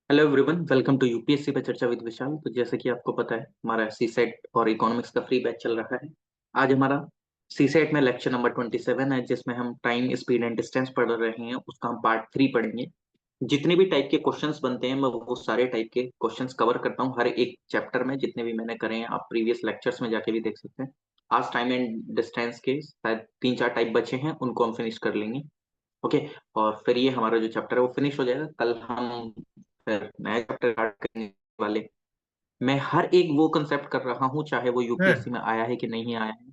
Hello everyone, welcome to UPSC पे चर्चा with विशाल। तो जैसे कि आपको पता है, हमारा सी सेट और इकोनॉमिक्स का फ्री बैच चल रहा है। आज हमारा सी सेट में लेक्चर नंबर 27 है, जिसमें हम टाइम, स्पीड एंड डिस्टेंस पढ़ रहे हैं। उसका हम पार्ट 3 पढ़ेंगे। जितने भी टाइप के क्वेश्चंस बनते हैं, मैं वो सारे टाइप के क्वेश्चंस कवर करता हूँ हर एक चैप्टर में। जितने भी मैंने करे हैं, आप प्रीवियस लेक्चर्स में जाके भी देख सकते हैं। आज टाइम एंड डिस्टेंस के शायद 3-4 टाइप बचे हैं, उनको हम फिनिश कर लेंगे। ओके। और फिर ये हमारा जो चैप्टर है वो फिनिश हो जाएगा। कल हम फिर नया चैप्टर स्टार्ट करने वाले। मैं हर एक वो कंसेप्ट कर रहा हूँ, चाहे वो सर, यूपीएससी में आया है कि नहीं आया है।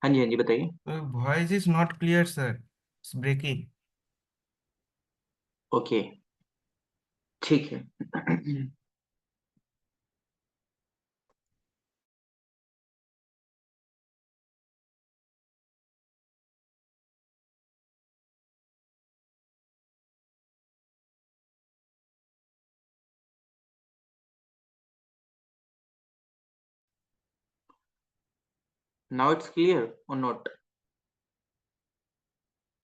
हाँ जी, हाँ जी, बताइए। Voice is not clear sir, it's breaking. Okay, ठीक है। नाउ इट्स क्लियर और not?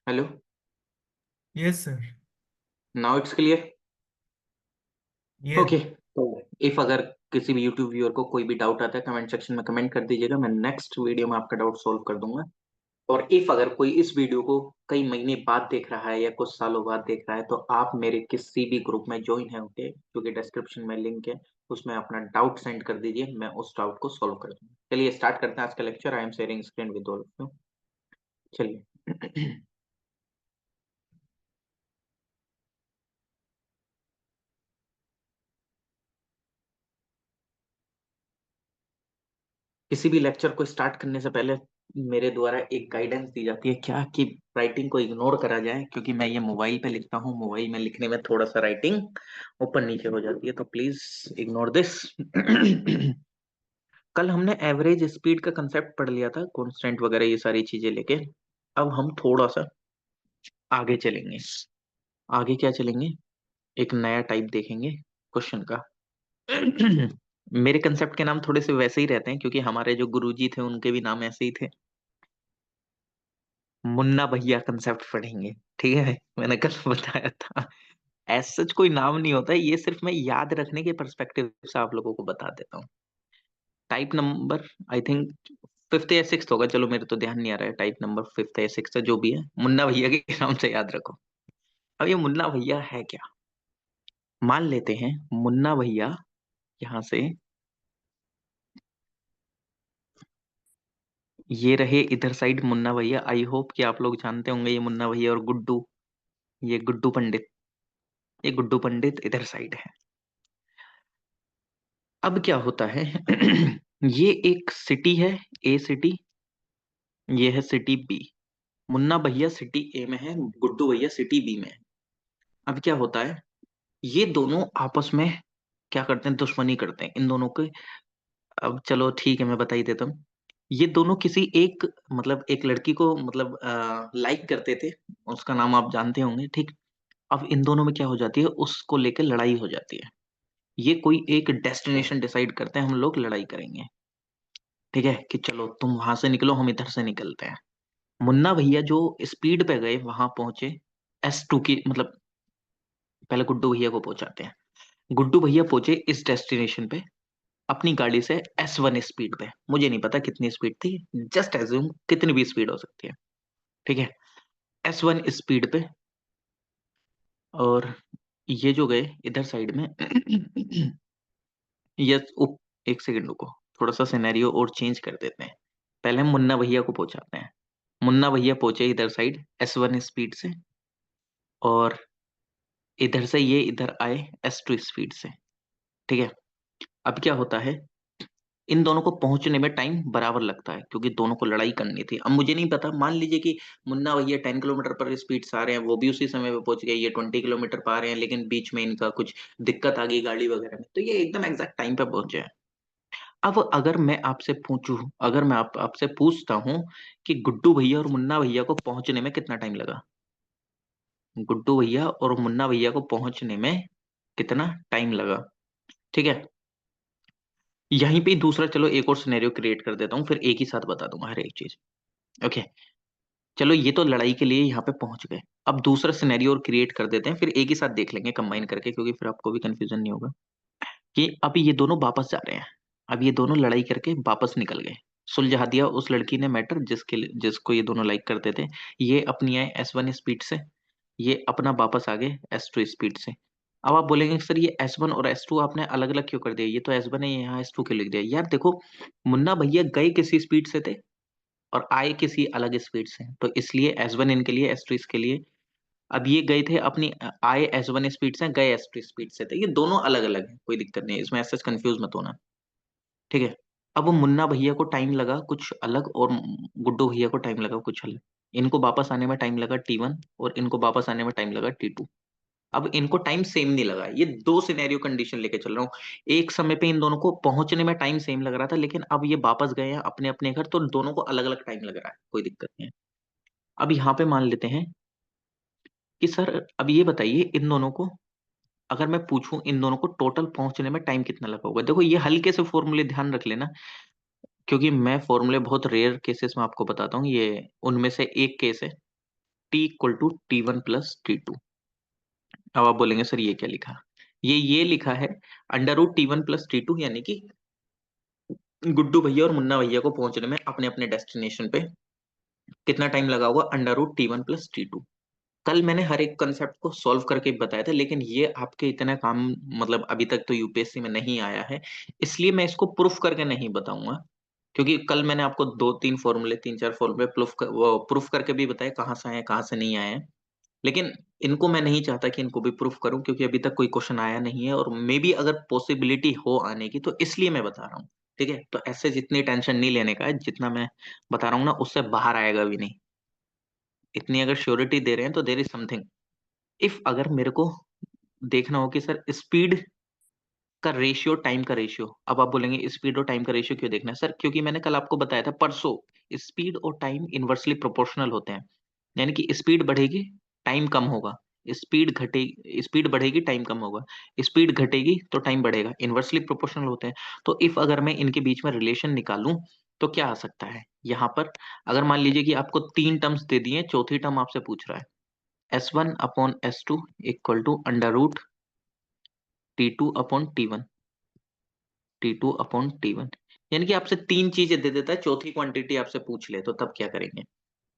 Hello. Yes sir. Now it's clear. Yes. Okay. तो इफ अगर किसी भी यूट्यूब व्यूअर को कोई भी डाउट आता है, कमेंट सेक्शन में कमेंट कर दीजिएगा। मैं नेक्स्ट वीडियो में आपका डाउट सॉल्व कर दूंगा। और इफ अगर कोई इस वीडियो को कई महीने बाद देख रहा है या कुछ सालों बाद देख रहा है, तो आप मेरे किसी भी ग्रुप में ज्वाइन है, ओके, क्योंकि डिस्क्रिप्शन में लिंक है। उसमें अपना डाउट सेंड कर दीजिए, मैं उस डाउट को सॉल्व कर दूंगा। चलिए स्टार्ट करते हैं आज का lecture. I am sharing screen with all of you. चलिए। किसी भी लेक्चर को स्टार्ट करने से पहले मेरे द्वारा एक गाइडेंस दी जाती है, क्या कि राइटिंग को इग्नोर करा जाए, क्योंकि मैं ये मोबाइल पे लिखता हूँ। मोबाइल में लिखने में थोड़ा सा राइटिंग ऊपर नीचे हो जाती है, तो प्लीज इग्नोर दिस। कल हमने एवरेज स्पीड का कंसेप्ट पढ़ लिया था, कांस्टेंट वगैरह ये सारी चीजें लेके। अब हम थोड़ा सा आगे चलेंगे। आगे क्या चलेंगे, एक नया टाइप देखेंगे क्वेश्चन का। मेरे कंसेप्ट के नाम थोड़े से वैसे ही रहते हैं, क्योंकि हमारे जो गुरुजी थे उनके भी नाम ऐसे ही थे। मुन्ना भैया कंसेप्ट पढ़ेंगे। ठीक है, मैंने कल बताया था। ऐसा सच कोई नाम नहीं होता है, ये सिर्फ मैं याद रखने के पर्सपेक्टिव से आप लोगों को बता देता हूँ। Type number I think fifth या सिक्स होगा, चलो मेरे तो ध्यान नहीं आ रहा है। टाइप नंबर फिफ्थ या सिक्स, जो भी है, मुन्ना भैया के नाम से याद रखो। अब ये मुन्ना भैया है क्या? मान लेते हैं मुन्ना भैया यहाँ से, ये रहे इधर साइड मुन्ना भैया। आई होप कि आप लोग जानते होंगे ये मुन्ना भैया और गुड्डू, ये गुड्डू पंडित। ये गुड्डू पंडित इधर साइड है। अब क्या होता है? ये एक सिटी है, ए सिटी। ये है सिटी बी। मुन्ना भैया सिटी ए में है, गुड्डू भैया सिटी बी में है। अब क्या होता है, ये दोनों आपस में क्या करते हैं, दुश्मनी करते हैं इन दोनों के। अब चलो ठीक है, मैं बता ही देता हूँ। ये दोनों किसी एक, मतलब एक लड़की को, मतलब लाइक करते थे। उसका नाम आप जानते होंगे, ठीक। अब इन दोनों में क्या हो जाती है, उसको लेकर लड़ाई हो जाती है। ये कोई एक डेस्टिनेशन डिसाइड करते हैं, हम लोग लड़ाई करेंगे। ठीक है, कि चलो तुम वहां से निकलो, हम इधर से निकलते हैं। मुन्ना भैया जो स्पीड पे गए, वहां पहुंचे S2 की, मतलब पहले गुड्डू भैया को पहुंचाते हैं। गुड्डू भैया पहुंचे इस डेस्टिनेशन पे अपनी गाड़ी से S1 स्पीड पे। मुझे नहीं पता कितनी स्पीड थी, जस्ट एज्यूम कितनी भी स्पीड हो सकती है। ठीक है, S1 स्पीड पे। और ये जो गए इधर साइड में। ये एक सेकंड रुको, थोड़ा सा सिनेरियो और चेंज कर देते हैं। पहले हम मुन्ना भैया को पहुंचाते हैं। मुन्ना भैया पहुंचे इधर साइड S1 स्पीड से, और इधर से ये इधर आए S2 स्पीड से। ठीक है, अब क्या होता है, इन दोनों को पहुंचने में टाइम बराबर लगता है, क्योंकि दोनों को लड़ाई करनी थी। अब मुझे नहीं पता, मान लीजिए कि मुन्ना भैया 10 किलोमीटर पर स्पीड से आ रहे हैं, वो भी उसी समय पे पहुंच गए। ये 20 किलोमीटर पर आ रहे हैं, लेकिन बीच में इनका कुछ दिक्कत आ गई गाड़ी वगैरह में, तो ये एकदम एग्जैक्ट टाइम पे पहुंचे हैं। अब अगर मैं आपसे पूछूं, अगर मैं आपसे पूछता हूं कि गुड्डू भैया और मुन्ना भैया को पहुंचने में कितना टाइम लगा, गुड्डू भैया और मुन्ना भैया को पहुंचने में कितना टाइम लगा? ठीक है, यहीं पे ही दूसरा, चलो एक और सिनेरियो क्रिएट कर देता हूँ, फिर एक ही साथ बता दूंगा हर एक चीज। ओके। चलो ये तो लड़ाई के लिए यहाँ पे पहुंच गए। अब दूसरा सिनेरियो और क्रिएट कर देते हैं, फिर एक ही साथ देख लेंगे कंबाइन करके, क्योंकि फिर आपको भी कंफ्यूजन नहीं होगा। कि अब ये दोनों वापस जा रहे हैं। अब ये दोनों लड़ाई करके वापस निकल गए। सुलझा दिया उस लड़की ने मैटर जिसको ये दोनों लाइक करते थे। ये अपनी आए S1 स्पीड से, ये अपना वापस आ गए S2 स्पीड से। अब आप बोलेंगे सर ये S1 और S2 आपने अलग अलग क्यों कर दिया, ये तो S1 है, यहाँ S2 क्यों लिख दिया। यार देखो, मुन्ना भैया गए किसी स्पीड से थे और आए किसी अलग स्पीड से, तो इसलिए S1 इनके लिए, S2 इसके लिए। अब ये गए थे अपनी आए S1 स्पीड से, गए S2 स्पीड से थे, ये दोनों अलग अलग है, कोई दिक्कत नहीं है इसमें, ऐसे कंफ्यूज मत होना। ठीक है। अब मुन्ना भैया को टाइम लगा कुछ अलग और गुड्डू भैया को टाइम लगा कुछ अलग। इनको वापस आने में टाइम लगा T1 और इनको वापस आने में टाइम लगा T2। अब इनको टाइम सेम नहीं लगा, ये दो सिनेरियो कंडीशन लेके चल रहा हूँ। एक समय पे इन दोनों को पहुंचने में टाइम सेम लग रहा था, लेकिन अब ये वापस गए हैं अपने अपने घर, तो दोनों को अलग अलग टाइम लग रहा है, कोई दिक्कत नहीं है। अब यहाँ पे मान लेते हैं कि सर अब ये बताइए इन दोनों को, अगर मैं पूछूं इन दोनों को टोटल पहुंचने में टाइम कितना लगा होगा। देखो ये हल्के से फॉर्मूले ध्यान रख लेना, क्योंकि मैं फॉर्मूले बहुत रेयर केसेस में आपको बताता हूँ, ये उनमें से एक केस है। T = T1 + T2। अब आप बोलेंगे सर ये क्या लिखा, ये लिखा है √T1 + T2, यानी कि गुड्डू भैया और मुन्ना भैया को पहुंचने में अपने अपने डेस्टिनेशन पे कितना टाइम लगा होगा, √T1 + T2। कल मैंने हर एक कंसेप्ट को सॉल्व करके बताया था, लेकिन ये आपके इतना काम, मतलब अभी तक तो यूपीएससी में नहीं आया है, इसलिए मैं इसको प्रूफ करके नहीं बताऊंगा। क्योंकि कल मैंने आपको दो तीन फॉर्मूले, तीन चार फॉर्मूले प्रूफ करके भी बताए, कहाँ से आए कहाँ से नहीं आए हैं। लेकिन इनको मैं नहीं चाहता कि इनको भी प्रूफ करूं, क्योंकि अभी तक कोई क्वेश्चन आया नहीं है, और मे बी अगर पॉसिबिलिटी हो आने की, तो इसलिए मैं बता रहा हूँ। ठीक है, तो ऐसे जितनी टेंशन नहीं लेने का है, जितना मैं बता रहा हूँ ना उससे बाहर आएगा भी नहीं। इतनी अगर श्योरिटी दे रहे हैं तो देर इज समथिंग। इफ अगर मेरे को देखना हो कि सर स्पीड का रेशियो, टाइम का रेशियो, अब आप बोलेंगे स्पीड और टाइम का रेशियो क्यों देखना है सर, क्योंकि मैंने कल आपको बताया था परसों, स्पीड और टाइम इनवर्सली प्रोपोर्शनल होते हैं। यानी कि स्पीड बढ़ेगी, टाइम कम होगा। स्पीड बढ़ेगी, टाइम कम होगा। स्पीड घटेगी तो टाइम बढ़ेगा, इनवर्सली प्रोपोर्शनल होते हैं। तो इफ अगर मैं इनके बीच में रिलेशन निकालूं, तो क्या आ सकता है यहाँ पर। अगर मान लीजिए कि आपको तीन टर्म्स दे दिए, चौथी टर्म आपसे पूछ रहा है S1/S2 = √T2/T1, T2/T1। यानी कि आपसे तीन चीजें दे देता है, चौथी क्वांटिटी आपसे पूछ ले, तो तब क्या करेंगे।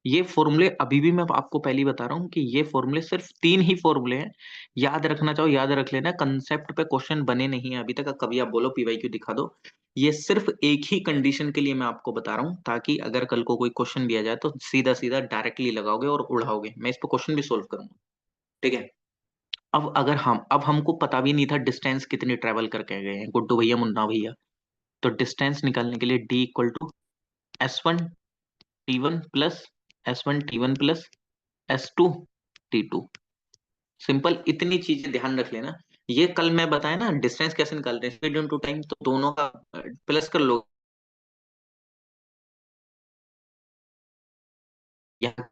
ये फॉर्मूले अभी भी मैं आपको पहले ही बता रहा हूँ कि ये फॉर्मूले सिर्फ तीन ही फॉर्मूले हैं। याद रखना चाहो याद रख लेना, कंसेप्ट पे क्वेश्चन बने नहीं है अभी तक, कभी आप बोलो पीवाईक्यू दिखा दो। ये सिर्फ एक ही कंडीशन के लिए मैं आपको बता रहा हूँ, ताकि अगर कल को कोई क्वेश्चन भी आ जाए तो सीधा सीधा डायरेक्टली लगाओगे और उड़ाओगे, मैं इस पर क्वेश्चन भी सोल्व करूंगा। ठीक है। अब हमको पता भी नहीं था डिस्टेंस कितनी ट्रेवल करके गए हैं गुड्डू भैया मुन्ना भैया। तो डिस्टेंस निकालने के लिए D = S1T1 + S1T1 + S2T2। Simple इतनी चीजें ध्यान रख लेना। ये कल मैं बताया ना डिस्टेंस कैसे निकालते हैं, स्पीड इनटू टाइम, तो दोनों का प्लस कर लो यहाँ।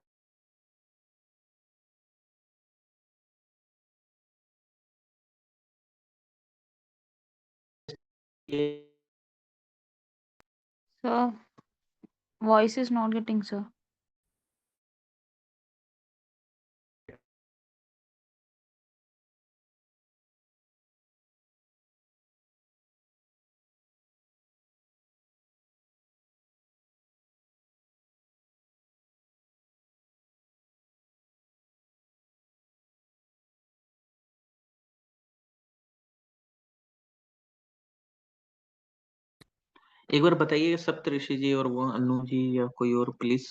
Sir, voice is not getting, sir. एक बार बताइए सप्तऋषि जी और वो अनु जी या कोई और please.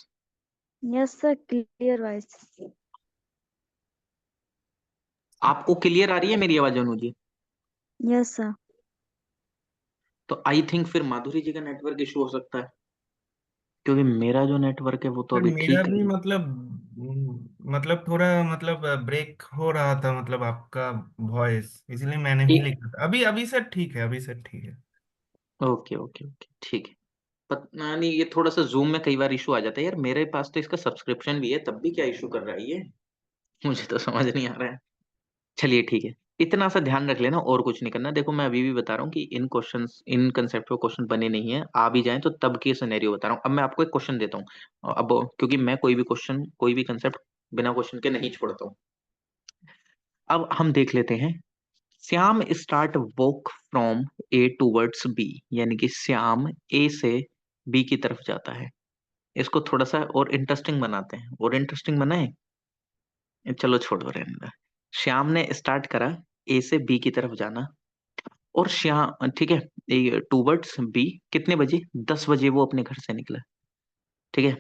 Yes, sir. Clear voice. आपको क्लियर आ रही है मेरी आवाज अनु जी। Yes, sir. तो आई थिंक फिर माधुरी जी का नेटवर्क इशू हो सकता है, क्योंकि मेरा जो नेटवर्क है वो तो सर अभी मेरा ठीक भी है। मतलब थोड़ा मतलब ब्रेक हो रहा था मतलब आपका वॉइस, इसलिए मैंने ही लिखा था। अभी अभी सर ठीक है, अभी सर ठीक है। ओके ओके ओके ठीक है। पता नहीं ये थोड़ा सा जूम में कई बार इशू आ जाता है यार, मेरे पास तो इसका सब्सक्रिप्शन भी है, तब भी क्या इशू कर रहा है ये, मुझे तो समझ नहीं आ रहा है। चलिए ठीक है। इतना सा ध्यान रख लेना, और कुछ नहीं करना। देखो मैं अभी भी बता रहा हूँ कि इन क्वेश्चंस, इन कंसेप्ट पे क्वेश्चन बने नहीं है, आ भी जाए तो तब की सिनेरियो बता रहा हूँ। अब मैं आपको एक क्वेश्चन देता हूँ, अब क्योंकि मैं कोई भी क्वेश्चन, कोई भी कंसेप्ट बिना क्वेश्चन के नहीं छोड़ता हूँ। अब हम देख लेते हैं। Shyam start walk from A towards B, यानी कि श्याम ए से बी की तरफ जाता है। इसको थोड़ा सा और इंटरेस्टिंग बनाते हैं, और इंटरेस्टिंग बनाए, चलो छोड़ो रहने दो। श्याम ने स्टार्ट करा ए से बी की तरफ जाना, और श्याम, ठीक है, टूवर्ड्स बी, कितने बजे? 10 बजे वो अपने घर से निकला। ठीक है।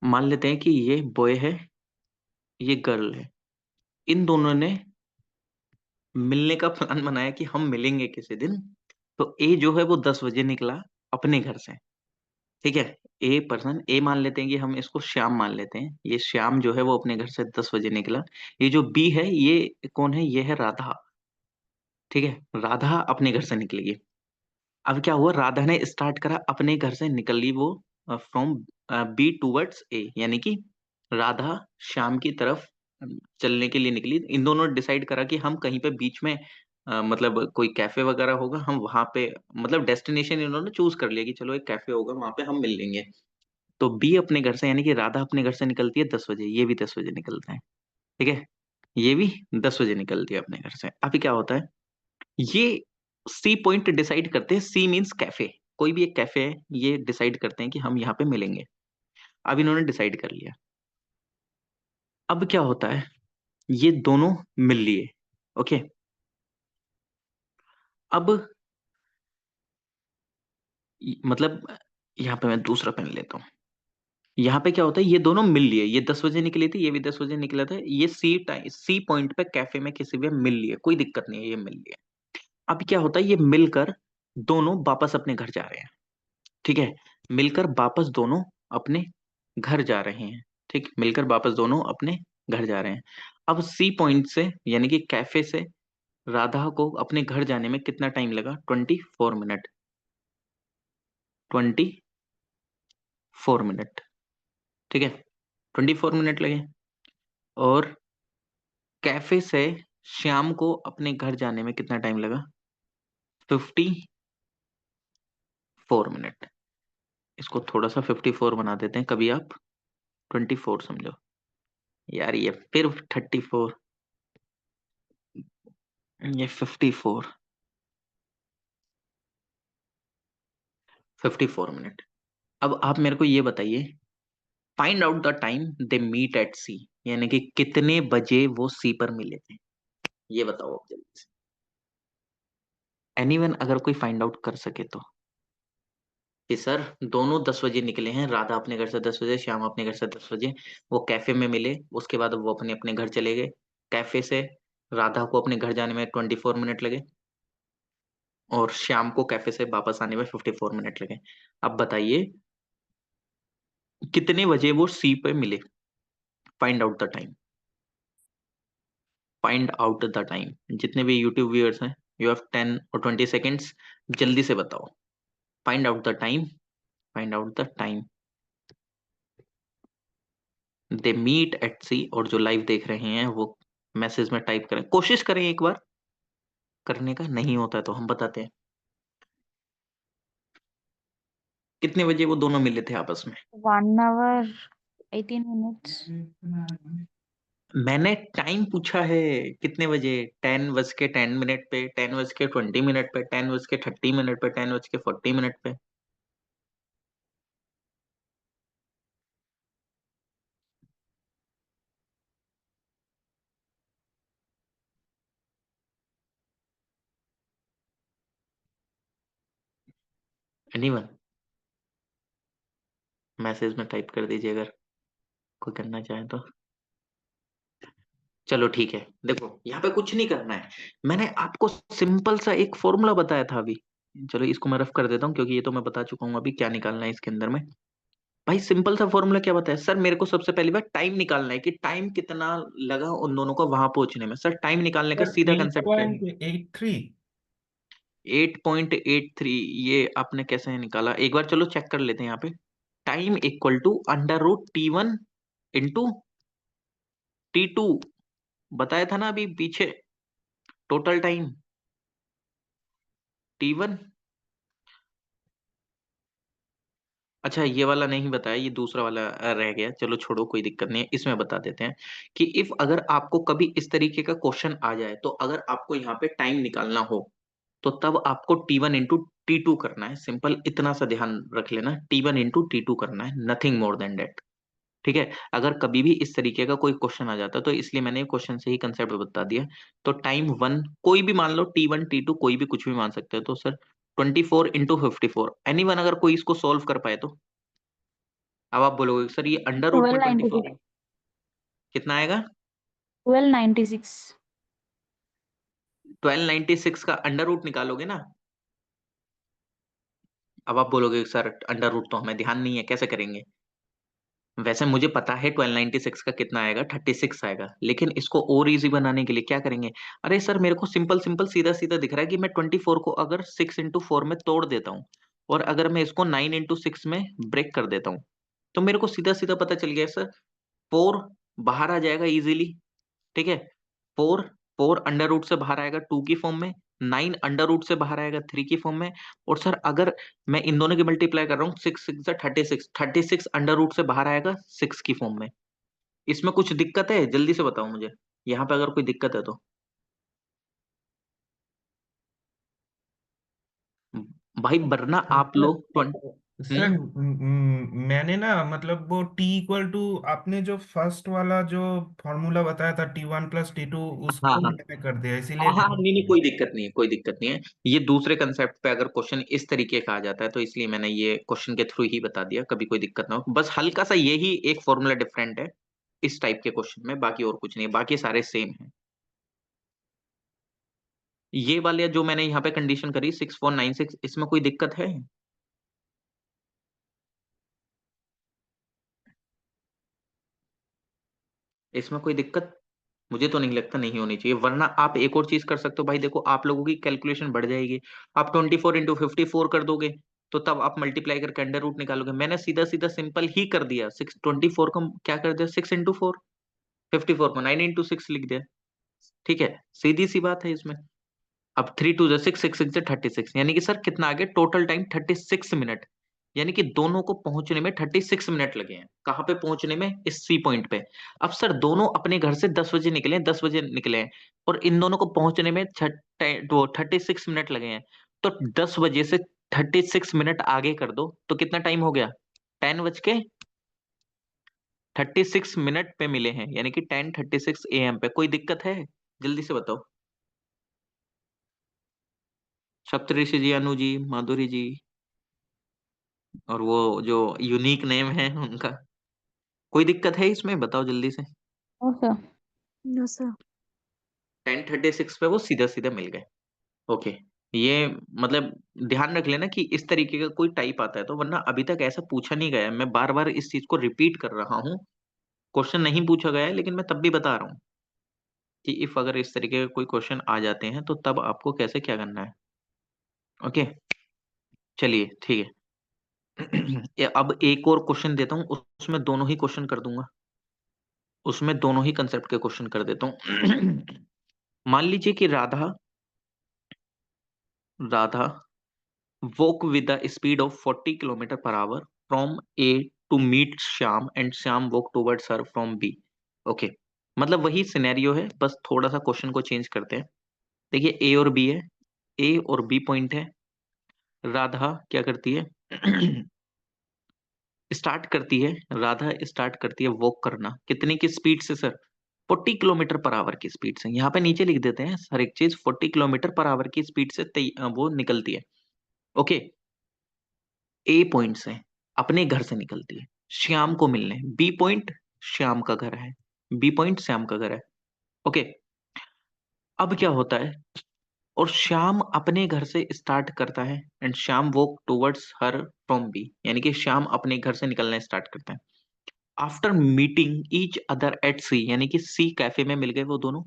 मान लेते हैं कि ये बॉय है, ये गर्ल है। इन दोनों ने मिलने का प्लान बनाया कि हम मिलेंगे किसी दिन। तो ए जो है वो 10 बजे निकला अपने घर से। ठीक है। ए पर्सन, ए मान लेते हैं कि हम इसको श्याम मान लेते हैं, ये श्याम जो है वो अपने घर से 10 बजे निकला। ये जो बी है, ये कौन है? ये है राधा। ठीक है, राधा अपने घर से निकली। अब क्या हुआ, राधा ने स्टार्ट करा अपने घर से निकली वो फ्रॉम बी टूवर्ड्स ए, यानी कि राधा शाम की तरफ चलने के लिए निकली। इन दोनों ने डिसाइड करा कि हम कहीं पे बीच में मतलब कोई कैफे वगैरह होगा, हम वहां पे, मतलब डेस्टिनेशन इन्होंने चूज कर लिया कि चलो एक कैफे होगा वहां पे हम मिल लेंगे। तो बी अपने घर से, यानी कि राधा अपने घर से निकलती है 10 बजे, ये भी 10 बजे निकलता है। ठीक है, ये भी 10 बजे निकलती है अपने घर से। अभी क्या होता है, ये सी पॉइंट डिसाइड करते हैं, सी मींस कैफे, कोई भी एक कैफे है, ये डिसाइड करते हैं कि हम यहाँ पे मिलेंगे। अब इन्होंने डिसाइड कर लिया। अब क्या होता है, ये दोनों मिल लिए। ओके। अब मतलब यहाँ पे मैं दूसरा पेन लेता हूँ। यहाँ पे क्या होता है, ये दोनों मिल लिए, ये 10 बजे निकले थे, ये भी 10 बजे निकला था, ये सी टाइम, सी पॉइंट पे कैफे में किसी भी मिल लिए, कोई दिक्कत नहीं है, ये मिल लिए। अब क्या होता है, ये मिलकर दोनों वापस अपने घर जा रहे हैं। ठीक है, मिलकर वापस दोनों अपने घर जा रहे हैं। ठीक, मिलकर वापस दोनों अपने घर जा रहे हैं। अब सी पॉइंट से, यानी कि कैफे से राधा को अपने घर जाने में कितना टाइम लगा? 24 मिनट। 24 मिनट। ठीक है, 24 मिनट लगे। और कैफे से श्याम को अपने घर जाने में कितना टाइम लगा? 54 मिनट। इसको थोड़ा सा 54 बना देते हैं, कभी आप 24 समझो। यार ये फिर 34, ये 54, 54 मिनट। अब आप मेरे को ये बताइए, find out the time they meet at C, यानी कि कितने बजे वो सी पर मिले थे, ये बताओ आप जल्दी से। एनीवन अगर कोई फाइंड आउट कर सके तो। कि सर दोनों 10 बजे निकले हैं, राधा अपने घर से 10 बजे, श्याम अपने घर से 10 बजे, वो कैफे में मिले, उसके बाद वो अपने अपने घर चले गए। कैफे से राधा को अपने घर जाने में 24 मिनट लगे, और श्याम को कैफे से वापस आने में 54 मिनट लगे। अब बताइए कितने बजे वो सी पे मिले? Find out the time. Find out the time. जितने भी यूट्यूब व्यूअर्स हैं, यू हैव 10 और 20 सेकेंड्स, जल्दी से बताओ। Find out the time. Find out the time they meet at C. और जो लाइव देख रहे हैं वो मैसेज में टाइप करें, कोशिश करें एक बार करने का, नहीं होता है तो हम बताते हैं। कितने बजे वो दोनों मिले थे आपस में? 1 hour 18 minutes. मैंने टाइम पूछा है, कितने बजे? 10 बज के 10 मिनट पे, 10 बज के 20 मिनट पे, 10 बज के 30 मिनट पे, 10 बज के 40 मिनट पे। एनीवन मैसेज में टाइप कर दीजिए अगर कोई करना चाहे तो। चलो ठीक है, देखो यहाँ पे कुछ नहीं करना है। मैंने आपको सिंपल सा एक फॉर्मूला बताया था अभी। चलो इसको मैं रफ कर देता हूँ, क्योंकि ये तो मैं बता चुका हूँ अभी क्या निकालना है इसके अंदर में। भाई सिंपल सा फॉर्मूला क्या बताया सर, मेरे को सबसे पहली बात टाइम निकालना है कि टाइम कितना लगा उन दोनों को वहां पहुंचने में। सर टाइम निकालने का सर सीधा एट कंसेप्ट क्या है? पॉइंट एट थ्री 8.83, ये आपने कैसे निकाला? एक बार चलो चेक कर लेते हैं यहाँ पे। Time equal to under root T1 into T2 बताया था ना अभी पीछे, टोटल टाइम T1। अच्छा ये वाला नहीं बताया, ये दूसरा वाला रह गया, चलो छोड़ो कोई दिक्कत नहीं है, इसमें बता देते हैं कि इफ अगर आपको कभी इस तरीके का क्वेश्चन आ जाए तो अगर आपको यहाँ पे टाइम निकालना हो तो तब आपको T1 into T2 करना है। सिंपल इतना सा ध्यान रख लेना, T1 into T2 करना है, नथिंग मोर देन डेट। ठीक है, अगर कभी भी इस तरीके का कोई क्वेश्चन आ जाता तो इसलिए मैंने क्वेश्चन से ही कंसेप्ट बता दिया। तो टाइम वन कोई भी मान लो, T1 T2 कोई भी कुछ भी मान सकते हो, तो सर 24 into 54। एनी वन अगर कोई इसको सोल्व कर पाए तो अब आप बोलोगे सर ये अंडर रूट में 24 है, 1296। कितना आएगा? 1296। 1296 का अंडर रूट निकालोगे ना। अब आप बोलोगे सर अंडर रूट तो हमें ध्यान नहीं है, कैसे करेंगे? वैसे मुझे पता है 1296 का कितना आएगा, 36 आएगा, लेकिन इसको और इजी बनाने के लिए क्या करेंगे? अरे सर मेरे को सिंपल सिंपल सीधा सीधा दिख रहा है कि मैं 24 को अगर 6 into 4 में तोड़ देता हूँ और अगर मैं इसको 9 into 6 में ब्रेक कर देता हूँ तो मेरे को सीधा सीधा पता चल गया सर, 4 बाहर आ जाएगा इजीली। ठीक है, 4 4 अंडर रूट से बाहर आएगा 2 की फॉर्म में, 9 अंडर रूट से बाहर आएगा 3 की फॉर्म में। और सर अगर मैं इन दोनों की मल्टीप्लाई कर रहा हूँ, 6 6 से 36, 36 अंडर रूट से बाहर आएगा 6 की फॉर्म में। इसमें कुछ दिक्कत है? जल्दी से बताओ मुझे, यहाँ पे अगर कोई दिक्कत है तो। भाई वरना आप सर लोग 20। सर, मैंने ना मतलब वो T इक्वल टू, आपने जो फर्स्ट वाला जो फॉर्मूला बताया था T1 + T2, हाँ उसको हाँ मैंने कर दिया, इसीलिए हाँ हाँ, ध्यान नहीं नहीं नहीं कोई है। दिक्कत नहीं है, कोई दिक्कत नहीं है। ये दूसरे कंसेप्ट पे अगर क्वेश्चन इस तरीके का आ जाता है तो इसलिए मैंने ये क्वेश्चन के थ्रू ही बता दिया, कभी कोई दिक्कत ना हो। बस हल्का सा यही एक फॉर्मूला डिफरेंट है इस टाइप के क्वेश्चन में, बाकी और कुछ नहीं है, बाकी सारे सेम है। ये वाले जो मैंने यहाँ पे कंडीशन करी 6496, इसमें कोई दिक्कत है? इसमें कोई दिक्कत मुझे तो नहीं लगता नहीं होनी चाहिए। वरना आप एक और चीज कर सकते हो भाई, देखो आप लोगों की कैलकुलेशन बढ़ जाएगी। आप 24 into 54 कर दोगे तो तब आप मल्टीप्लाई करके अंडर रूट निकालोगे। मैंने सीधा सीधा सिंपल ही कर दिया, 624 को क्या कर दिया, 6 into 4, 54 को 9 into 6 लिख दिया। ठीक है, सीधी सी बात है इसमें। अब 3 2 6, 6 6 36, यानी कि सर कितना आ गया टोटल टाइम, 36 मिनट। यानी कि दोनों को पहुंचने में 36 मिनट लगे हैं। कहाँ पे पहुंचने में? इस सी पॉइंट पे। अब सर दोनों अपने घर से 10 बजे निकले हैं, 10 बजे निकले हैं, और इन दोनों को पहुंचने में 36 मिनट लगे हैं। तो 10 बजे से 36 मिनट आगे कर दो तो कितना टाइम हो गया? 10:36 पे मिले हैं, यानी कि 10:36 AM पे। कोई दिक्कत है? जल्दी से बताओ। सप्तऋषि जी, अनु जी, माधुरी जी, और वो जो यूनिक नेम है उनका, कोई दिक्कत है इसमें? बताओ जल्दी से। No sir. No sir. 10:36 पे वो सीधा सीधा मिल गए। ओके, ये मतलब ध्यान रख लेना कि इस तरीके का कोई टाइप आता है तो, वरना अभी तक ऐसा पूछा नहीं गया है। मैं बार बार इस चीज को रिपीट कर रहा हूँ, क्वेश्चन नहीं पूछा गया है लेकिन मैं तब भी बता रहा हूँ कि इफ अगर इस तरीके का कोई क्वेश्चन आ जाते हैं तो तब आपको कैसे क्या करना है। ओके, चलिए ठीक है। अब एक और क्वेश्चन देता हूँ, उसमें दोनों ही क्वेश्चन कर दूंगा, उसमें दोनों ही कंसेप्ट के क्वेश्चन कर देता हूँ। मान लीजिए कि Radha Radha walk with the speed of 40 kilometer per hour from A to meet Shyam and Shyam walk towards her from B। Okay, मतलब वही सिनेरियो है, बस थोड़ा सा क्वेश्चन को चेंज करते हैं। देखिए ए और बी है, ए और बी पॉइंट है। राधा क्या करती है? स्टार्ट करती है, राधा स्टार्ट करती है वॉक करना, कितने की स्पीड से सर? 40 किलोमीटर पर आवर की स्पीड से। यहाँ पे नीचे लिख देते हैं हर एक चीज, 40 किलोमीटर पर आवर की स्पीड से वो निकलती है। ओके, ए पॉइंट से अपने घर से निकलती है श्याम को मिलने। बी पॉइंट श्याम का घर है, बी पॉइंट श्याम का घर है। ओके, अब क्या होता है? और श्याम अपने घर से स्टार्ट करता है and Shyam walk towards her from B, यानी कि श्याम अपने घर से निकलना स्टार्ट करता है। After meeting each other at C, यानी कि सी कैफे में मिल गए वो दोनों।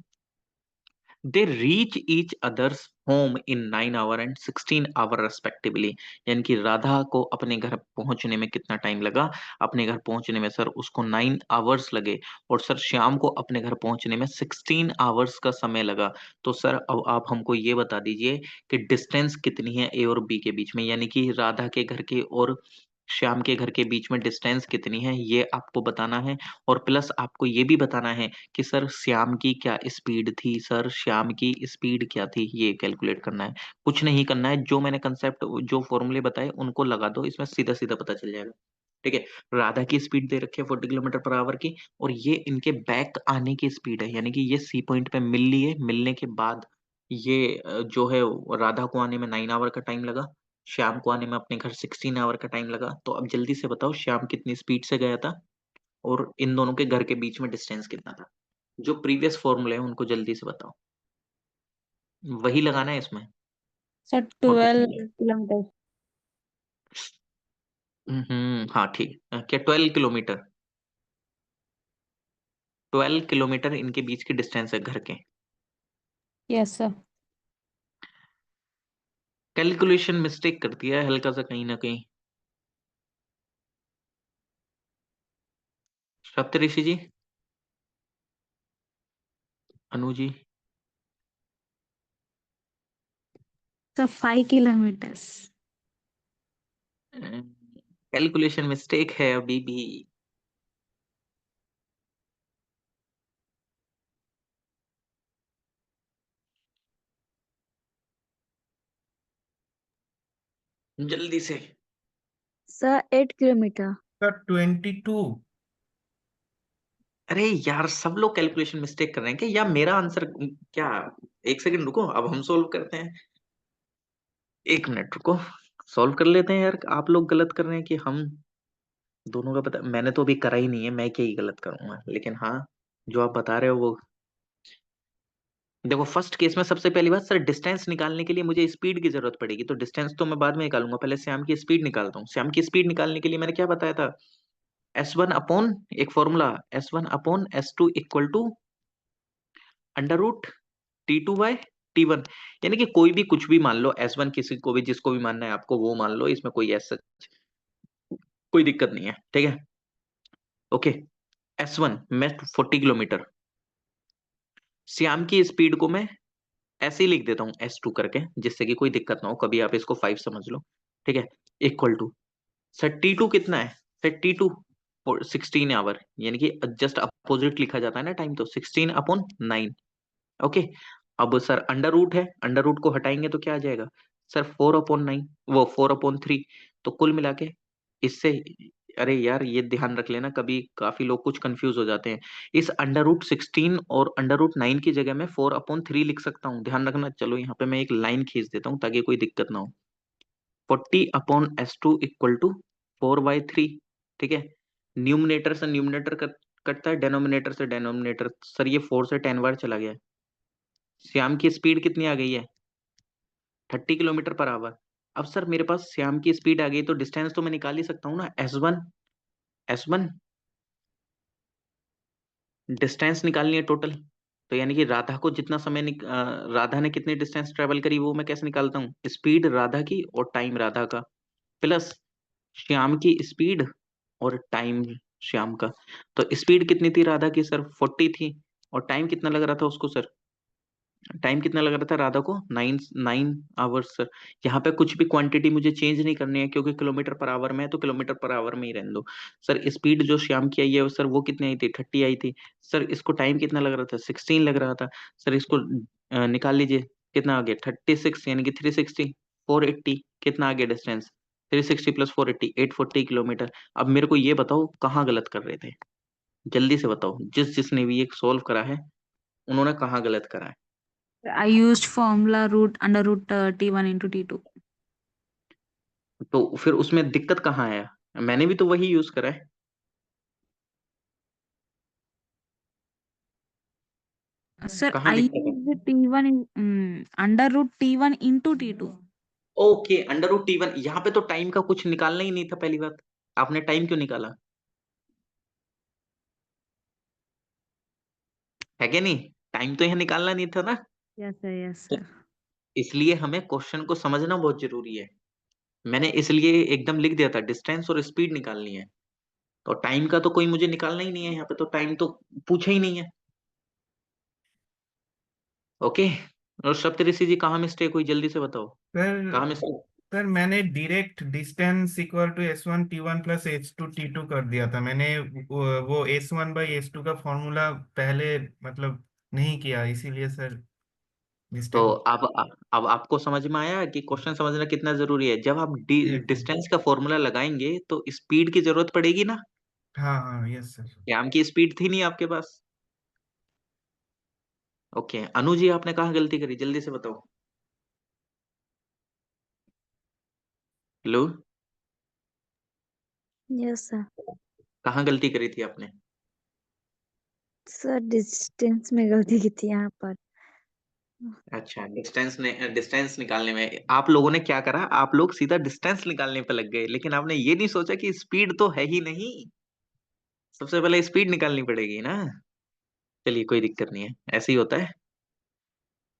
They reach each other's home in 9 hour and 16 hour respectively. यानी कि राधा को अपने घर पहुंचने में कितना टाइम लगा? अपने घर पहुंचने में सर उसको 9 आवर्स लगे, और सर श्याम को अपने घर पहुंचने में 16 आवर्स का समय लगा। तो सर अब आप हमको ये बता दीजिए कि डिस्टेंस कितनी है ए और बी के बीच में, यानी कि राधा के घर के और श्याम के घर के बीच में डिस्टेंस कितनी है, ये आपको बताना है। और प्लस आपको ये भी बताना है कि सर श्याम की क्या स्पीड थी, सर श्याम की स्पीड क्या थी, ये कैलकुलेट करना है। कुछ नहीं करना है, जो मैंने कंसेप्ट जो फॉर्मूले बताए उनको लगा दो, इसमें सीधा सीधा पता चल जाएगा। ठीक है। राधा की स्पीड दे रखी है 40 किलोमीटर पर आवर की, और ये इनके बैक आने की स्पीड है, यानी कि ये सी पॉइंट पे मिल लिए, मिलने के बाद ये जो है राधा को आने में 9 आवर का टाइम लगा, श्याम को आने में अपने घर 16 आवर का टाइम लगा। तो अब जल्दी से बताओ श्याम कितनी स्पीड से गया था, और इन दोनों के घर के बीच में डिस्टेंस कितना था? जो प्रीवियस फॉर्मूले हैं उनको जल्दी से बताओ, वही लगाना है इसमें। सर और कुछ 12 नहीं है। किलोमीटर। हाँ ठीक, क्या 12 किलोमीटर? 12 किलोमीटर इनके बीच की डिस्टेंस है घर के। Yes sir. कैलकुलेशन मिस्टेक कर दिया है हल्का सा कहीं ना कहीं। Saptarishi ji, Anu ji. Sir 5 kilometres. Calculation mistake है अभी भी। जल्दी से। Sir 8 kilometre. सर 22। अरे यार, सब लोग कैलकुलेशन मिस्टेक कर रहे हैं क्या, या मेरा आंसर क्या? एक सेकंड रुको, अब हम सोल्व करते हैं। एक मिनट रुको, सॉल्व कर लेते हैं यार। आप लोग गलत कर रहे हैं कि हम दोनों का पता? मैंने तो अभी करा ही नहीं है, मैं क्या ही गलत करूंगा, लेकिन हाँ, जो आप बता रहे हो वो। देखो, फर्स्ट केस में सबसे पहली बात सर, डिस्टेंस निकालने के लिए मुझे स्पीड की जरूरत पड़ेगी, तो डिस्टेंस तो मैं बाद में निकालूंगा, पहले श्याम की स्पीड निकालता हूँ। श्याम की स्पीड निकालने के लिए मैंने क्या बताया था? S1 अपॉन एक formula, S1 upon S2 equal to √T2/T1। यानी कि कोई भी कुछ भी मान लो, S1 किसी को भी, जिसको भी मानना है आपको वो मान लो, इसमें कोई ऐसा कोई दिक्कत नहीं है, ठीक है। ओके। S1 मैं 40 किलोमीटर, श्याम की स्पीड को मैं ऐसे ही लिख देता हूँ S2 करके, जिससे कि कोई दिक्कत ना हो, कभी आप इसको 5 समझ लो, ठीक है। इक्वल टू, सर T2 कितना है? सर T2 16 आवर, यानी कि जस्ट अपोजिट लिखा जाता है ना टाइम, तो 16/9। ओके। अब सर अंडर रूट है, अंडर रूट को हटाएंगे तो क्या आ जाएगा? सर 4/9, वो 4/3। तो कुल मिला के इससे, अरे यार ये ध्यान रख लेना, कभी काफी लोग कुछ कंफ्यूज हो जाते हैं। इस √16 और √9 की जगह मैं 4/3 लिख सकता हूँ, ध्यान रखना। चलो यहाँ पे मैं एक लाइन खींच देता हूँ ताकि कोई दिक्कत ना हो। 40/S2 इक्वल टू 4/3, ठीक है। न्यूमिनेटर से न्यूमिनेटर कटता है, डेनोमिनेटर से डेनोमिनेटर। सर ये 4 से 10 बार चला गया। श्याम की स्पीड कितनी आ गई है? 30 किलोमीटर पर आवर। अब सर मेरे पास श्याम की स्पीड आ गई, तो डिस्टेंस तो मैं निकाल ही सकता हूँ ना, एस वन डिस्टेंस निकालनी है टोटल। तो यानी कि राधा को जितना समय राधा ने कितनी डिस्टेंस ट्रेवल करी, वो मैं कैसे निकालता हूँ? स्पीड राधा की और टाइम राधा का, प्लस श्याम की स्पीड और टाइम श्याम का। तो स्पीड कितनी थी राधा की सर? 40 थी। और टाइम कितना लग रहा था उसको सर? टाइम कितना लग रहा था राधा को? 9 9 आवर्स सर। यहाँ पे कुछ भी क्वांटिटी मुझे चेंज नहीं करनी है, क्योंकि किलोमीटर पर आवर में है, तो किलोमीटर पर आवर में ही रहने दो। सर स्पीड जो श्याम की आई है सर, वो कितनी आई थी? 30 आई थी। सर इसको टाइम कितना लग रहा था? 16 लग रहा था। सर इसको निकाल लीजिए, कितना आ गया? 36, यानी कि 360, 480, कितना आ गया डिस्टेंस? 360 plus 480, 840 kilometre. अब मेरे को ये बताओ कहाँ गलत कर रहे थे? जल्दी से बताओ, जिसने भी ये सॉल्व करा है उन्होंने कहाँ गलत करा है? I used formula root under root T1 into T2. तो फिर उसमें दिक्कत कहाँ है? मैंने भी तो वही यूज करा है। Sir, कहाँ I दिक्कत है? used T1 under root T1 into T2. Okay, √T1। यहाँ पे तो टाइम का कुछ निकालना ही नहीं था, पहली बात। आपने टाइम क्यों निकाला? है क्या नहीं? टाइम तो यहाँ निकालना नहीं था ना। यस सर, यस तो सर। इसलिए हमें क्वेश्चन को समझना बहुत जरूरी है। मैंने इसलिए एकदम लिख दिया था डिस्टेंस और स्पीड निकालनी है। तो टाइम का तो कोई मुझे निकालना ही नहीं है, यहाँ पे तो टाइम तो पूछा ही नहीं है। ओके। और सप्त ऋषि जी कहाँ मिस्टेक हुई, जल्दी से बताओ, सर कहाँ मिस्टेक? सर मैंने direct distance equal to S1 T1 plus H2 T2 कर दिया था। मैंने वो S1/S2 का फॉर्मूला पहले मतलब नहीं किया, इसीलिए सर तो मिस्टेक। अब आपको समझ में आया कि क्वेश्चन समझना कितना जरूरी है। जब आप यस सर। डिस्टेंस का फॉर्मूला लगाएंगे तो स्पीड की जरूरत पड़ेगी ना। हाँ हाँ, यस सर। याम की स्पीड थी नहीं आपके पास। ओके, अनु जी आपने कहाँ गलती करी, जल्दी से बताओ। हेलो। Yes sir. कहाँ गलती करी थी आपने? सर डिस्टेंस में गलती की थी यहाँ पर। अच्छा, डिस्टेंस निकालने में आप लोगों ने क्या करा, आप लोग सीधा डिस्टेंस निकालने पे लग गए, लेकिन आपने ये नहीं सोचा कि स्पीड तो है ही नहीं। सबसे पहले स्पीड निकालनी पड़ेगी ना। चलिए कोई दिक्कत नहीं है, ऐसे ही होता है।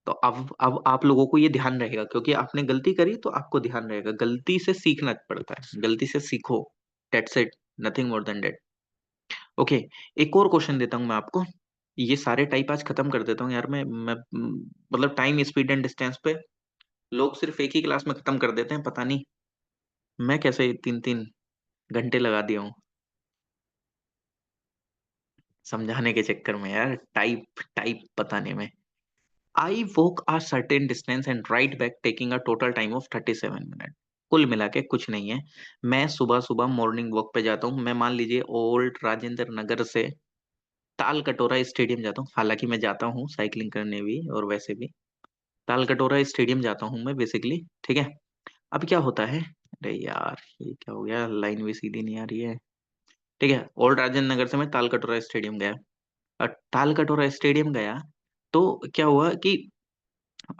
तो अब आप लोगों को ये ध्यान रहेगा, क्योंकि आपने गलती करी तो आपको ध्यान रहेगा, गलती से सीखना पड़ता है, गलती से सीखो। That's it, nothing more than that. Okay. एक और क्वेश्चन देता हूं मैं आपको। ये सारे टाइप आज खत्म कर देता हूँ यार मैं मतलब टाइम स्पीड एंड डिस्टेंस पे लोग सिर्फ एक ही क्लास में खत्म कर देते हैं, पता नहीं मैं कैसे 3-3 घंटे लगा दिया हूँ समझाने के चक्कर में यार, टाइप टाइप बताने में। I walk a certain distance and write back taking a total time of 37 minute. कुल मिला के कुछ नहीं है। मैं सुबह सुबह मॉर्निंग वॉक पे जाता हूँ, मैं मान लीजिए ओल्ड राजेंद्र नगर से ताल कटोरा स्टेडियम जाता हूँ, हालांकि मैं जाता हूँ साइकिलिंग करने भी और वैसे भी। ताल कटोरा स्टेडियम जाता हूँ मैं बेसिकली। ठीक है। अब क्या होता है, अरे यार ये क्या हो गया, लाइन भी सीधी नहीं आ रही है। ठीक है, ओल्ड राजेंद्र नगर से मैं ताल कटोरा स्टेडियम गया। और ताल कटोरा स्टेडियम गया तो क्या हुआ कि